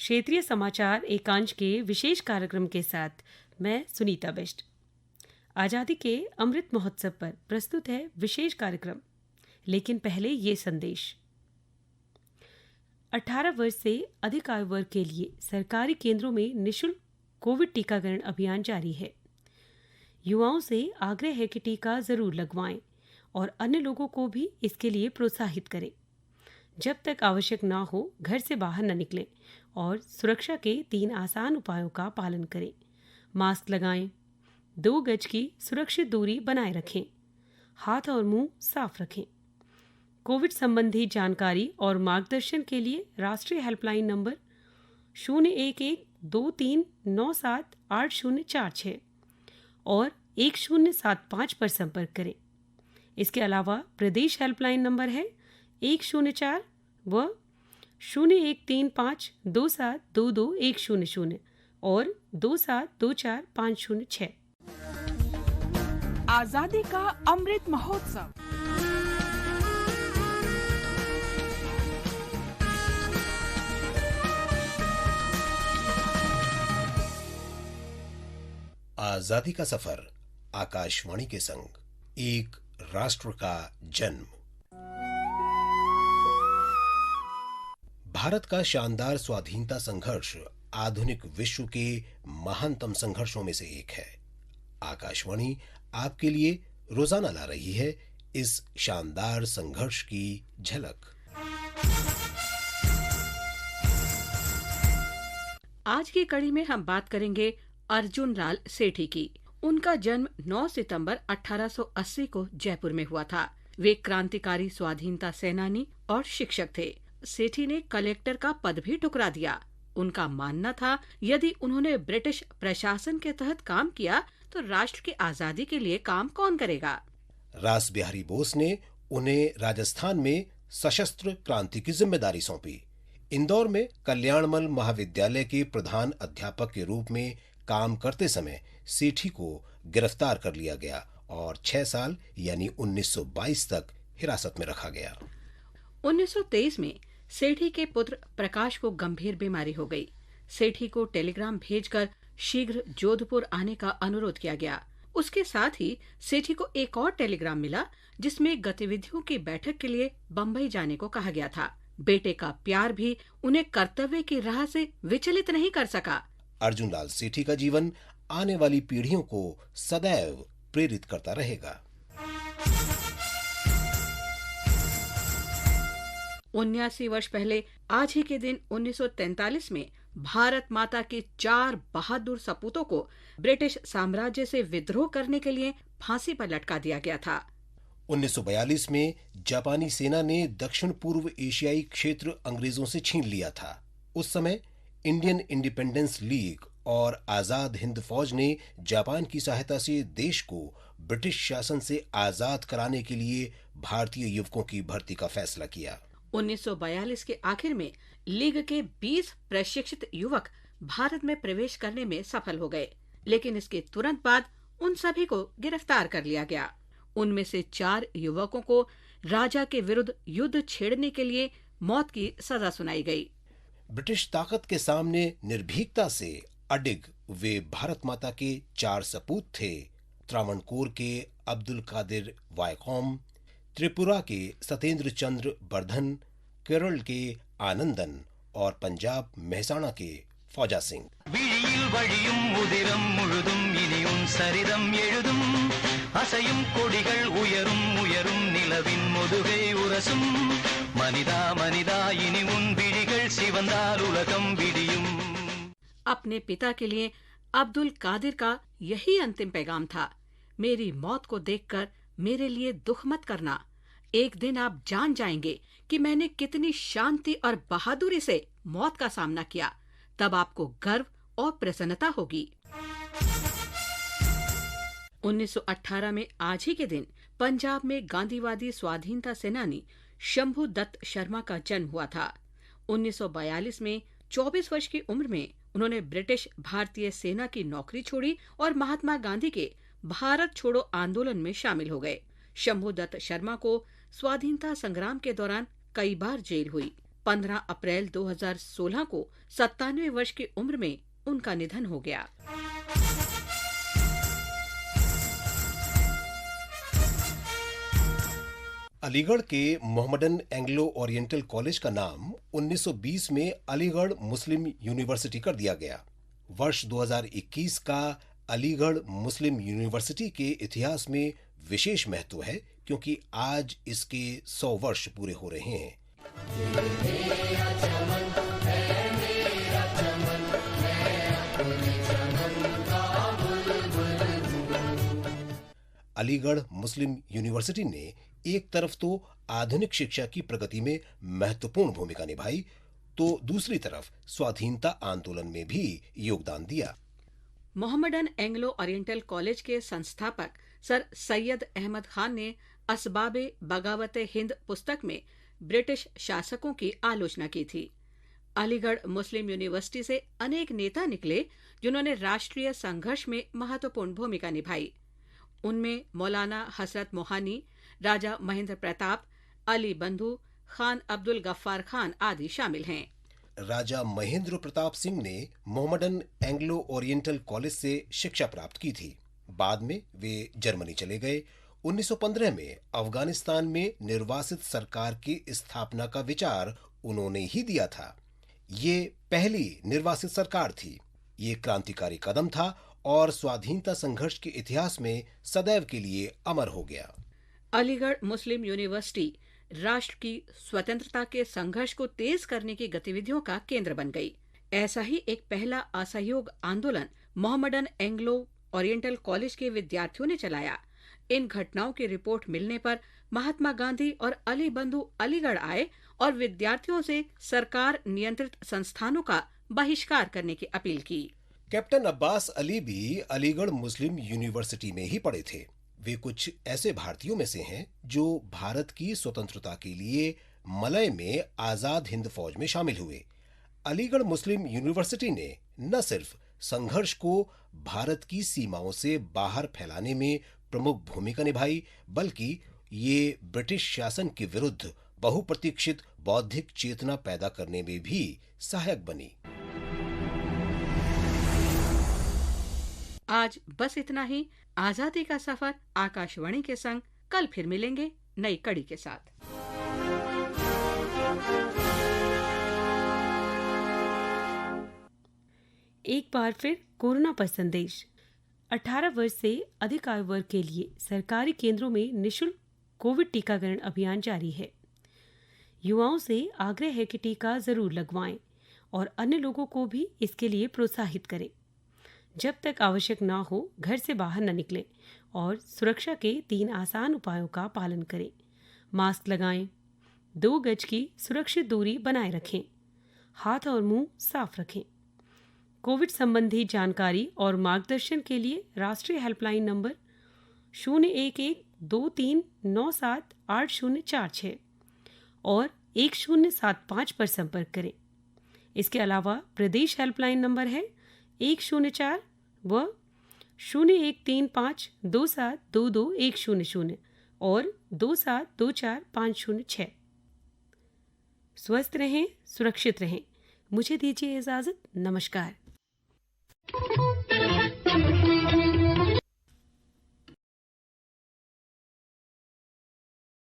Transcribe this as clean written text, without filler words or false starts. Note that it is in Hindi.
क्षेत्रीय समाचार एकांश के विशेष कार्यक्रम के साथ मैं सुनीता बेस्ट। आज़ादी के अमृत महोत्सव पर प्रस्तुत है विशेष कार्यक्रम। लेकिन पहले ये संदेश। 18 वर्ष से अधिक आयु वर्ग के लिए सरकारी केंद्रों में निःशुल्क कोविड टीकाकरण अभियान जारी है। युवाओं से आग्रह है कि टीका जरूर लगवाएं और अन्य लोगों को भी इसके लिए प्रोत्साहित करें। जब तक आवश्यक ना हो घर से बाहर न निकलें और सुरक्षा के 3 आसान उपायों का पालन करें। मास्क लगाएं, 2 गज की सुरक्षित दूरी बनाए रखें, हाथ और मुंह साफ रखें। कोविड संबंधी जानकारी और मार्गदर्शन के लिए राष्ट्रीय हेल्पलाइन नंबर 01123978046 और 1075 पर संपर्क करें। इसके अलावा प्रदेश हेल्पलाइन नंबर है 104 व 01352722 और 2724506। आजादी का अमृत महोत्सव। आजादी का सफर आकाशवाणी के संग, एक राष्ट्र का जन्म। भारत का शानदार स्वाधीनता संघर्ष आधुनिक विश्व के महानतम संघर्षों में से एक है। आकाशवाणी आपके लिए रोजाना ला रही है इस शानदार संघर्ष की झलक। आज की कड़ी में हम बात करेंगे अर्जुन लाल सेठी की। उनका जन्म 9 सितंबर 1880 को जयपुर में हुआ था। वे क्रांतिकारी स्वाधीनता सेनानी और शिक्षक थे। सेठी ने कलेक्टर का पद भी ठुकरा दिया। उनका मानना था यदि उन्होंने ब्रिटिश प्रशासन के तहत काम किया तो राष्ट्र की आजादी के लिए काम कौन करेगा। रास बिहारी बोस ने उन्हें राजस्थान में सशस्त्र क्रांति की जिम्मेदारी सौंपी। इंदौर में कल्याणमल महाविद्यालय के प्रधान अध्यापक के रूप में काम करते समय सेठी को गिरफ्तार कर लिया गया और 6 साल यानी 1922 तक हिरासत में रखा गया। 1923 में सेठी के पुत्र प्रकाश को गंभीर बीमारी हो गई। सेठी को टेलीग्राम भेजकर शीघ्र जोधपुर आने का अनुरोध किया गया। उसके साथ ही सेठी को एक और टेलीग्राम मिला जिसमें गतिविधियों की बैठक के लिए बम्बई जाने को कहा गया था। बेटे का प्यार भी उन्हें कर्तव्य की राह से विचलित नहीं कर सका। अर्जुन लाल सेठी का जीवन आने वाली पीढ़ियों को सदैव प्रेरित करता रहेगा। 79 वर्ष पहले आज ही के दिन 1943 में भारत माता के 4 बहादुर सपूतों को ब्रिटिश साम्राज्य से विद्रोह करने के लिए फांसी पर लटका दिया गया था। 1942 में जापानी सेना ने दक्षिण पूर्व एशियाई क्षेत्र अंग्रेजों से छीन लिया था। उस समय इंडियन इंडिपेंडेंस लीग और आजाद हिंद फौज ने जापान की सहायता से देश को ब्रिटिश शासन से आजाद कराने के लिए भारतीय युवकों की भर्ती का फैसला किया। 1942 के आखिर में लीग के 20 प्रशिक्षित युवक भारत में प्रवेश करने में सफल हो गए, लेकिन इसके तुरंत बाद उन सभी को गिरफ्तार कर लिया गया। उनमें से 4 युवकों को राजा के विरुद्ध युद्ध छेड़ने के लिए मौत की सजा सुनाई गई। ब्रिटिश ताकत के सामने निर्भीकता से अडिग वे भारत माता के 4 सपूत थे। त्रावणकोर के अब्दुल कादिर वायकॉम, त्रिपुरा के सत्येंद्र चंद्र बर्धन, केरल के आनंदन और पंजाब मेहसाणा के फौजा सिंह। अपने पिता के लिए अब्दुल कादिर का यही अंतिम पैगाम था। मेरी मौत को देखकर मेरे लिए दुख मत करना। एक दिन आप जान जाएंगे कि मैंने कितनी शांति और बहादुरी से मौत का सामना किया। तब आपको गर्व और प्रसन्नता होगी। 1918 में आज ही के दिन पंजाब में गांधीवादी स्वाधीनता सेनानी शंभू दत्त शर्मा का जन्म हुआ था। 1942 में 24 वर्ष की उम्र में उन्होंने ब्रिटिश भारतीय सेना की नौकरी छोड़ी और महात्मा गांधी के भारत छोड़ो आंदोलन में शामिल हो गए। शंभू दत्त शर्मा को स्वाधीनता संग्राम के दौरान कई बार जेल हुई। 15 अप्रैल 2016 को 97 वर्ष की उम्र में उनका निधन हो गया। अलीगढ़ के मोहम्मडन एंग्लो ओरिएंटल कॉलेज का नाम 1920 में अलीगढ़ मुस्लिम यूनिवर्सिटी कर दिया गया। वर्ष 2021 का अलीगढ़ मुस्लिम यूनिवर्सिटी के इतिहास में विशेष महत्व है क्योंकि आज इसके 100 वर्ष पूरे हो रहे हैं। अलीगढ़ मुस्लिम यूनिवर्सिटी ने एक तरफ तो आधुनिक शिक्षा की प्रगति में महत्वपूर्ण भूमिका निभाई, तो दूसरी तरफ स्वाधीनता आंदोलन में भी योगदान दिया। मोहम्मडन एंग्लो ओरिएंटल कॉलेज के संस्थापक सर सैयद अहमद खान ने असबाबे बगावत हिंद पुस्तक में ब्रिटिश शासकों की आलोचना की थी। अलीगढ़ मुस्लिम यूनिवर्सिटी से अनेक नेता निकले जिन्होंने राष्ट्रीय संघर्ष में महत्वपूर्ण भूमिका निभाई। उनमें मौलाना हसरत मोहानी, राजा महेंद्र प्रताप, अली बंधु, खान अब्दुल गफ्फार खान आदि शामिल हैं। राजा महेंद्र प्रताप सिंह ने मोहम्मडन एंग्लो ओरिएंटल कॉलेज से शिक्षा प्राप्त की थी। बाद में वे जर्मनी चले गए। 1915 में अफगानिस्तान में निर्वासित सरकार की स्थापना का विचार उन्होंने ही दिया था। ये पहली निर्वासित सरकार थी। ये क्रांतिकारी कदम था और स्वाधीनता संघर्ष के इतिहास में सदैव के लिए अमर हो गया। अलीगढ़ मुस्लिम यूनिवर्सिटी राष्ट्र की स्वतंत्रता के संघर्ष को तेज करने की गतिविधियों का केंद्र बन गई। ऐसा ही एक पहला असहयोग आंदोलन मोहम्मडन एंग्लो ओरिएंटल कॉलेज के विद्यार्थियों ने चलाया। इन घटनाओं की रिपोर्ट मिलने पर महात्मा गांधी और अली बंधु अलीगढ़ आए और विद्यार्थियों से सरकार नियंत्रित संस्थानों का बहिष्कार करने की अपील की। कैप्टन अब्बास अली भी अलीगढ़ मुस्लिम यूनिवर्सिटी में ही पढ़े थे। वे कुछ ऐसे भारतीयों में से हैं जो भारत की स्वतंत्रता के लिए मलय में आजाद हिंद फौज में शामिल हुए। अलीगढ़ मुस्लिम यूनिवर्सिटी ने न सिर्फ संघर्ष को भारत की सीमाओं से बाहर फैलाने में प्रमुख भूमिका निभाई, बल्कि ये ब्रिटिश शासन के विरुद्ध बहुप्रतीक्षित बौद्धिक चेतना पैदा करने में भी सहायक बनी। आज बस इतना ही। आजादी का सफर आकाशवाणी के संग कल फिर मिलेंगे नई कड़ी के साथ। एक बार फिर कोरोना पर संदेश। 18 वर्ष से अधिक आयु वर्ग के लिए सरकारी केंद्रों में निःशुल्क कोविड टीकाकरण अभियान जारी है। युवाओं से आग्रह है कि टीका जरूर लगवाएं और अन्य लोगों को भी इसके लिए प्रोत्साहित करें। जब तक आवश्यक ना हो घर से बाहर न निकलें और सुरक्षा के 3 आसान उपायों का पालन करें। मास्क लगाएं, 2 गज की सुरक्षित दूरी बनाए रखें, हाथ और मुंह साफ रखें। कोविड संबंधी जानकारी और मार्गदर्शन के लिए राष्ट्रीय हेल्पलाइन नंबर 01123978046 और 1075 पर संपर्क करें। इसके अलावा प्रदेश हेल्पलाइन नंबर है 104 व 01352722 और 2724506। स्वस्थ रहें, सुरक्षित रहें। मुझे दीजिए इजाजत। नमस्कार।